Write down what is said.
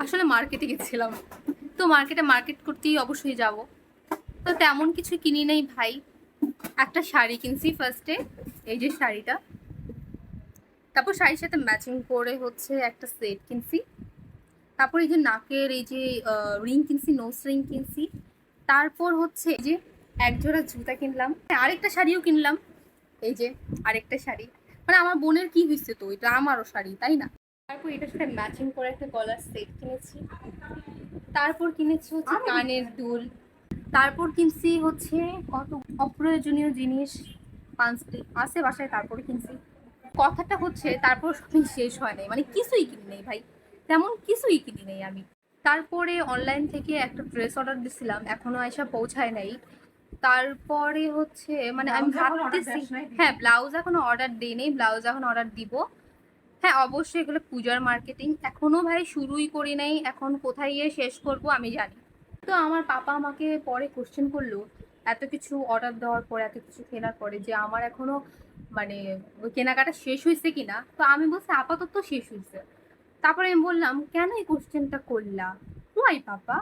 আসলে মার্কেটে গেছিলাম, তো মার্কেট করতেই অবশ্যই যাব। তো তেমন কিছু কিনি নেই ভাই। একটা শাড়ি কিনছি ফার্স্টে, এই যে শাড়িটা। তারপর শাড়ির সাথে ম্যাচিং করে হচ্ছে একটা সেট কিনছি। তারপর এই যে নাকের এই যে রিং কিনছি, নোজ রিং কিনছি। তারপর হচ্ছে এই যে এক জোড়া জুতা কিনলাম, আরেকটা শাড়িও কিনলাম। এই যে আরেকটা শাড়ি, মানে আমার বোনের কি হয়েছে, তো এটা আমারও শাড়ি তাই না। তারপর এটার সাথে ম্যাচিং করে একটা গলার সেট কিনেছি। তারপর কিনেছি হচ্ছে কানের দুল। তারপর কিনছি হচ্ছে কত অপ্রয়োজনীয় জিনিস, পাঁচটি আছে বাসায়, তারপরে কিনছি। কথাটা হচ্ছে তারপর শপিং শেষ হয় নাই, মানে কিছুই কিনি নেই ভাই, তেমন কিছুই কিনি নেই আমি। তারপরে অনলাইন থেকে একটা ড্রেস অর্ডার দিছিলাম, এখনো এসে পৌঁছায় নাই। তারপরে হচ্ছে মানে আমি ভাবতেছি, হ্যাঁ ব্লাউজ এখনো অর্ডার দিই নেই, ব্লাউজ এখন অর্ডার দিব। হ্যাঁ অবশ্যই এগুলো পূজার মার্কেটিং, এখনো ভাই শুরুই করি নাই, এখন কোথায় গিয়ে শেষ করব আমি জানি। তো আমার পাপা আমাকে পরে কোশ্চেন করলো, এত কিছু অর্ডার দেওয়ার পরে, এত কিছু কেনার পরে, যে আমার এখনো মানে ওই কেনাকাটা শেষ হয়েছে কিনা। তো আমি বলছি আপাতত শেষ হয়েছে। তারপরে আমি বললাম কেন এই কোশ্চেনটা করলা, ওয়াই পাপা।